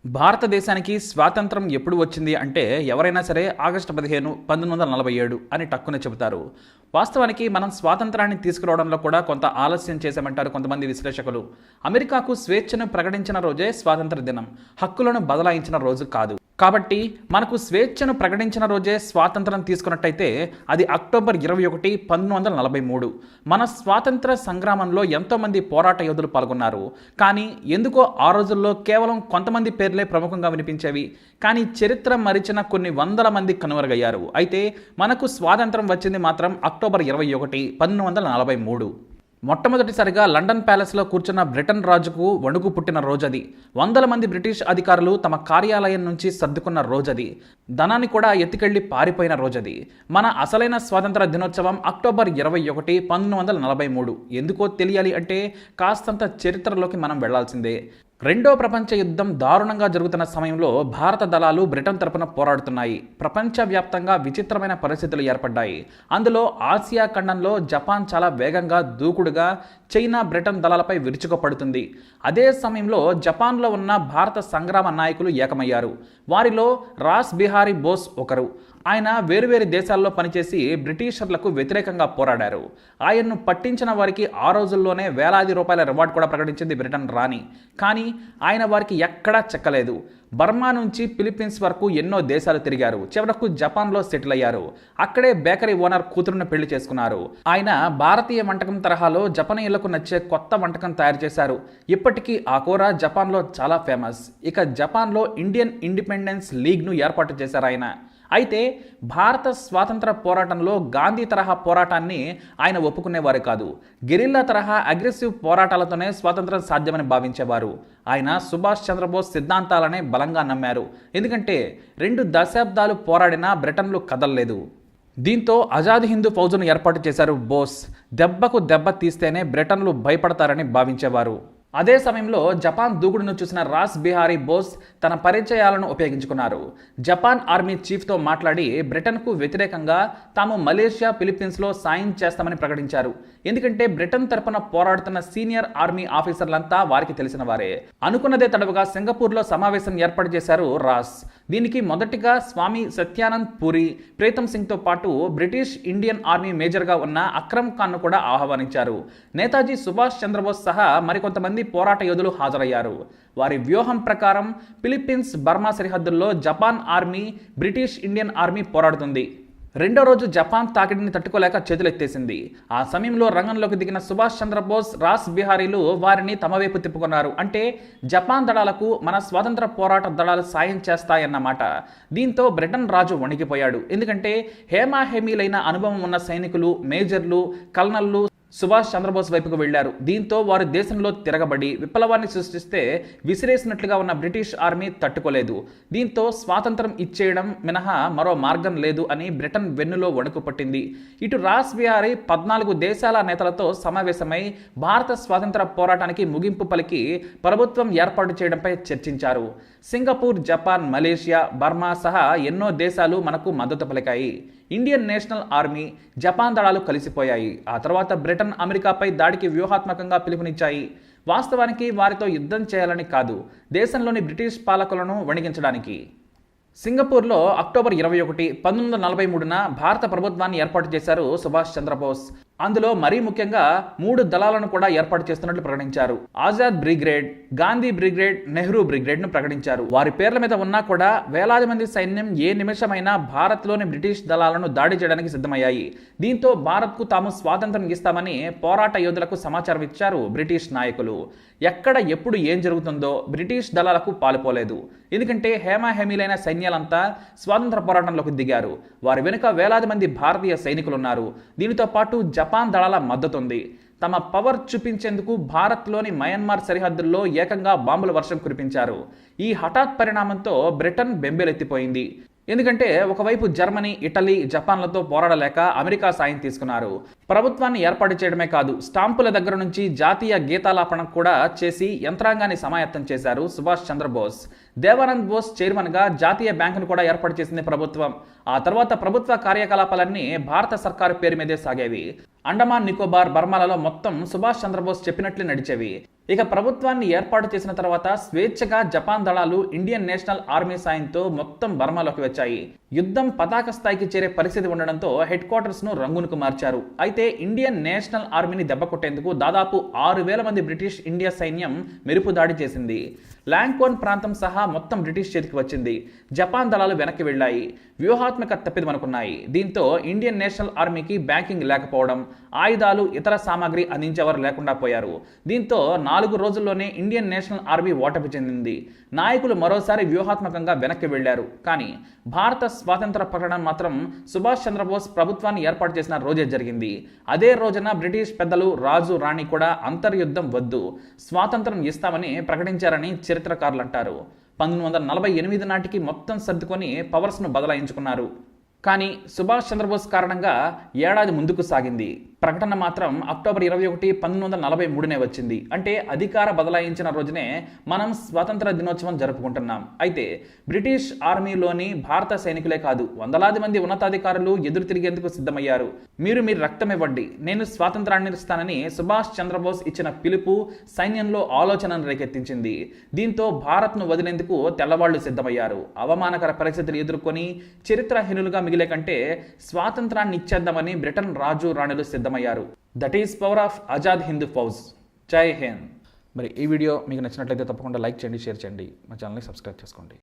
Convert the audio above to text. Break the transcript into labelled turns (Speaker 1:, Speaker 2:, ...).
Speaker 1: భారతదేశానికి స్వాతంత్రం ఎప్పుడు వచ్చింది అంటే ఎవరైనా సరే ఆగస్టు 15 1947 అని టక్కున చెబుతారు. వాస్తవానికి మనం స్వాతంత్రాన్ని తీసుకురావడంలో కూడా కొంత ఆలస్యం చేశామంటారు కొంతమంది విశ్లేషకులు. అమెరికాకు స్వేచ్ఛను ప్రకటించిన రోజే స్వాతంత్ర దినం, హక్కులను బదలాయించిన రోజు కాదు. కాబట్టి మనకు స్వేచ్ఛను ప్రకటించిన రోజే స్వాతంత్రం తీసుకున్నట్టయితే అది అక్టోబర్ 21 1943. మన స్వాతంత్ర సంగ్రామంలో ఎంతోమంది పోరాట యోధులు పాల్గొన్నారు. కానీ ఎందుకో ఆ రోజుల్లో కేవలం కొంతమంది పేర్లే ప్రముఖంగా వినిపించేవి. కానీ చరిత్ర మరిచిన కొన్ని వందల మంది కనుమరుగయ్యారు. అయితే మనకు స్వాతంత్రం వచ్చింది మాత్రం అక్టోబర్ 21 1943. మొట్టమొదటిసారిగా లండన్ ప్యాలెస్లో కూర్చున్న బ్రిటన్ రాజుకు వణుకు పుట్టిన రోజది. వందల మంది బ్రిటిష్ అధికారులు తమ కార్యాలయం నుంచి సర్దుకున్న రోజది. ధనాన్ని కూడా ఎత్తుకెళ్లి పారిపోయిన రోజది. మన అసలైన స్వాతంత్ర దినోత్సవం అక్టోబర్ 21 1943. ఎందుకో తెలియాలి అంటే కాస్తంత చరిత్రలోకి మనం వెళ్లాల్సిందే. రెండో ప్రపంచ యుద్ధం దారుణంగా జరుగుతున్న సమయంలో భారత దళాలు బ్రిటన్ తరపున పోరాడుతున్నాయి. ప్రపంచవ్యాప్తంగా విచిత్రమైన పరిస్థితులు ఏర్పడ్డాయి. అందులో ఆసియా ఖండంలో జపాన్ చాలా వేగంగా దూకుడుగా చైనా బ్రిటన్ దళాలపై విరుచుకుపడుతుంది. అదే సమయంలో జపాన్లో ఉన్న భారత సంగ్రామ నాయకులు ఏకమయ్యారు. వారిలో రాస్ బిహారీ బోస్ ఒకరు. ఆయన వేరువేరు దేశాల్లో పనిచేసి బ్రిటిషర్లకు వ్యతిరేకంగా పోరాడారు. ఆయన్ను పట్టించిన వారికి ఆ రోజుల్లోనే వేలాది రూపాయల రివార్డ్ కూడా ప్రకటించింది బ్రిటన్ రాణి. కానీ ఆయన వారికి ఎక్కడా చెక్కలేదు. బర్మా నుంచి ఫిలిప్పీన్స్ వరకు ఎన్నో దేశాలు తిరిగారు. చివరకు జపాన్లో సెటిల్ అయ్యారు. అక్కడే బేకరీ ఓనర్ కూతురును పెళ్లి చేసుకున్నారు. ఆయన భారతీయ వంటకం తరహాలో జపనీయులకు నచ్చే కొత్త వంటకం తయారు చేశారు. ఇప్పటికీ ఆ కూర జపాన్లో చాలా ఫేమస్. ఇక జపాన్లో ఇండియన్ ఇండిపెండెన్స్ లీగ్ను ఏర్పాటు చేశారు ఆయన. అయితే భారత స్వాతంత్ర పోరాటంలో గాంధీ తరహా పోరాటాన్ని ఆయన ఒప్పుకునేవారు కాదు. గెరిల్లా తరహా అగ్రెసివ్ పోరాటాలతోనే స్వాతంత్రం సాధ్యమని భావించేవారు. ఆయన సుభాష్ చంద్రబోస్ సిద్ధాంతాలనే బలంగా నమ్మారు. ఎందుకంటే 2 దశాబ్దాలు పోరాడినా బ్రిటన్లు కదలలేదు. దీంతో ఆజాద్ హిందూ ఫౌజును ఏర్పాటు చేశారు బోస్. దెబ్బకు దెబ్బ తీస్తేనే బ్రిటన్లు భయపడతారని భావించేవారు. అదే సమయంలో జపాన్ దూకుడును చూసిన రాస్ బిహారీ బోస్ తన పరిచయాలను ఉపయోగించుకున్నారు. జపాన్ ఆర్మీ చీఫ్తో మాట్లాడి బ్రిటన్కు వ్యతిరేకంగా తాము మలేషియా ఫిలిప్పీన్స్లో సాయం చేస్తామని ప్రకటించారు. ఎందుకంటే బ్రిటన్ తరపున పోరాడుతున్న సీనియర్ ఆర్మీ ఆఫీసర్లంతా వారికి తెలిసిన వారే. అనుకున్నదే తడవుగా సింగపూర్లో సమావేశం ఏర్పాటు చేశారు రాస్. దీనికి మొదటిగా స్వామి సత్యానంద్ పూరి, ప్రీతం సింగ్తో పాటు బ్రిటిష్ ఇండియన్ ఆర్మీ మేజర్గా ఉన్న అక్రమ్ ఖాన్ను కూడా ఆహ్వానించారు. నేతాజీ సుభాష్ చంద్రబోస్ సహా మరికొంతమంది పోరాట యోధులు హాజరయ్యారు. వారి వ్యూహం ప్రకారం ఫిలిప్పీన్స్ బర్మా సరిహద్దుల్లో Japan army, British Indian army పోరాడుతుంది. రెండో రోజు జపాన్ తాకిడిని తట్టుకోలేక చేతులెత్తేసింది. ఆ సమయంలో రంగంలోకి దిగిన సుభాష్ చంద్రబోస్, రాస్ బిహారీలు వారిని తమ వైపు తిప్పుకున్నారు. అంటే జపాన్ దళాలకు మన స్వాతంత్ర పోరాట దళాలు సాయం చేస్తాయన్నమాట. దీంతో బ్రిటన్ రాజు వణికిపోయాడు. ఎందుకంటే హేమాహేమీలైన అనుభవం ఉన్న సైనికులు, మేజర్లు, కల్నల్లు సుభాష్ చంద్రబోస్ వైపుకు వెళ్లారు. దీంతో వారు దేశంలో తిరగబడి విప్లవాన్ని సృష్టిస్తే విసిరేసినట్లుగా ఉన్న బ్రిటిష్ ఆర్మీ తట్టుకోలేదు. దీంతో స్వాతంత్రం ఇచ్చేయడం మినహా మరో మార్గం లేదు అని బ్రిటన్ వెన్నులో వణుకు పట్టింది. ఇటు రాస్ బిహారీ 14 దేశాల నేతలతో సమావేశమై భారత స్వాతంత్ర పోరాటానికి ముగింపు పలికి ప్రభుత్వం ఏర్పాటు చేయడంపై చర్చించారు. సింగపూర్, జపాన్, మలేషియా, బర్మా సహా ఎన్నో దేశాలు మనకు మద్దతు పలికాయి. ఇండియన్ నేషనల్ ఆర్మీ, జపాన్ దళాలు కలిసిపోయాయి. ఆ తర్వాత బ్రిటన్ అమెరికాపై దాడికి వ్యూహాత్మకంగా పిలుపునిచ్చాయి. వాస్తవానికి వారితో యుద్ధం చేయాలని కాదు, దేశంలోని బ్రిటిష్ పాలకులను వణికించడానికి. సింగపూర్లో అక్టోబర్ 21 1943న భారత ప్రభుత్వాన్ని ఏర్పాటు చేశారు సుభాష్ చంద్రబోస్. అందులో మరీ ముఖ్యంగా 3 దళాలను కూడా ఏర్పాటు చేస్తున్నట్లు ప్రకటించారు. ఆజాద్ బ్రిగేడ్, గాంధీ బ్రిగేడ్, నెహ్రూ బ్రిగేడ్ను ప్రకటించారు. వారి పేర్ల మీద ఉన్నా కూడా వేలాది మంది సైన్యం ఏ నిమిషమైనా భారత్లోని బ్రిటిష్ దళాలను దాడి చేయడానికి సిద్ధమయ్యాయి. దీంతో భారత్కు తాము స్వాతంత్రం ఇస్తామని పోరాట యోధులకు సమాచారం ఇచ్చారు బ్రిటిష్ నాయకులు. ఎక్కడ ఎప్పుడు ఏం జరుగుతుందో బ్రిటిష్ దళాలకు పాలుపోలేదు. ఎందుకంటే హేమాహేమీలైన సైన్యాలంతా స్వాతంత్ర పోరాటంలోకి దిగారు. వారి వెనుక వేలాది మంది భారతీయ సైనికులున్నారు. దీనితో పాటు జపాన్ దళాల మద్దతుంది. తమ పవర్ చూపించేందుకు భారత్లోని మయన్మార్ సరిహద్దుల్లో ఏకంగా బాంబుల వర్షం కురిపించారు. ఈ హఠాత్ పరిణామంతో బ్రిటన్ బెంబేలెత్తిపోయింది. ఎందుకంటే ఒకవైపు జర్మనీ, ఇటలీ, జపాన్లతో పోరాడలేక అమెరికా సాయం తీసుకున్నారు. ప్రభుత్వాన్ని ఏర్పాటు చేయడమే కాదు, స్టాంపుల దగ్గర నుంచి జాతీయ గీతాలాపన కూడా చేసి యంత్రాంగాన్ని సమాయత్తం చేశారు సుభాష్ చంద్రబోస్. దేవానంద్ బోస్ చైర్మన్గా జాతీయ బ్యాంకును కూడా ఏర్పాటు చేసింది ప్రభుత్వం. ఆ తర్వాత ప్రభుత్వ కార్యకలాపాలన్నీ భారత సర్కారు పేరు మీదే సాగేవి. అండమాన్, నికోబార్, బర్మాలలో మొత్తం సుభాష్ చంద్రబోస్ చెప్పినట్లు నడిచేవి. ఇక ప్రభుత్వాన్ని ఏర్పాటు చేసిన తర్వాత స్వేచ్ఛగా జపాన్ దళాలు ఇండియన్ నేషనల్ ఆర్మీ సాయంతో మొత్తం బర్మాలోకి వచ్చాయి. యుద్ధం పతాక స్థాయికి చేరే పరిస్థితి ఉండడంతో హెడ్ క్వార్టర్స్ ను రంగునకు మార్చారు. అయితే ఇండియన్ నేషనల్ ఆర్మీని దెబ్బకొట్టేందుకు దాదాపు 6,000 మంది బ్రిటిష్ ఇండియా సైన్యం మెరుపు దాడి చేసింది. లాంకోన్ ప్రాంతం సహా మొత్తం బ్రిటిష్ చేతికి వచ్చింది. జపాన్ దళాలు వెనక్కి వెళ్లాయి. వ్యూహాత్మక తప్పిదమనుకున్నాయి. దీంతో ఇండియన్ నేషనల్ ఆర్మీకి బ్యాంకింగ్ లేకపోవడం, ఆయుధాలు ఇతర సామాగ్రి అందించేవారు లేకుండా పోయారు. దీంతో 4 రోజుల్లోనే ఇండియన్ నేషనల్ ఆర్మీ ఓటమి చెందింది. నాయకులు మరోసారి వ్యూహాత్మకంగా వెనక్కి వెళ్లారు. కానీ భారత స్వాతంత్ర ప్రకటన మాత్రం సుభాష్ చంద్రబోస్ ప్రభుత్వాన్ని ఏర్పాటు చేసిన రోజే జరిగింది. అదే రోజున బ్రిటిష్ పెద్దలు రాజు రాణి కూడా అంతర్యుద్ధం వద్దు, స్వాతంత్రం ఇస్తామని ప్రకటించారని చరిత్రకారులు అంటారు. 1948 నాటికి మొత్తం సర్దుకొని పవర్స్ను బదలాయించుకున్నారు. కానీ సుభాష్ చంద్రబోస్ కారణంగా ఏడాది ముందుకు సాగింది. ప్రకటన మాత్రం అక్టోబర్ 21, 1943నే వచ్చింది. అంటే అధికార బదలాయించిన రోజునే మనం స్వాతంత్ర దినోత్సవం జరుపుకుంటున్నాం. అయితే బ్రిటిష్ ఆర్మీలోని భారత సైనికులే కాదు, వందలాది మంది ఉన్నతాధికారులు ఎదురు తిరిగేందుకు సిద్ధమయ్యారు. మీరు రక్తం ఇవ్వండి, నేను స్వాతంత్రాన్ని ఇస్తానని సుభాష్ చంద్రబోస్ ఇచ్చిన పిలుపు సైన్యంలో ఆలోచనను రేకెత్తించింది. దీంతో భారత్ను వదిలేందుకు తెల్లవాళ్లు సిద్ధమయ్యారు. అవమానకర పరిస్థితులు ఎదుర్కొని చరిత్రహీనులుగా మిగిలే కంటే స్వాతంత్రాన్ని ఇచ్చేద్దామని బ్రిటన్ రాజు రాణులు సిద్ధమయ్యారు. That is power of Azad Hind Fauj. జై హింద్. మరి ఈ వీడియో మీకు నచ్చినట్లయితే తప్పకుండా లైక్ చేయండి, షేర్ చేయండి, మా ఛానల్ని సబ్స్క్రైబ్ చేసుకోండి.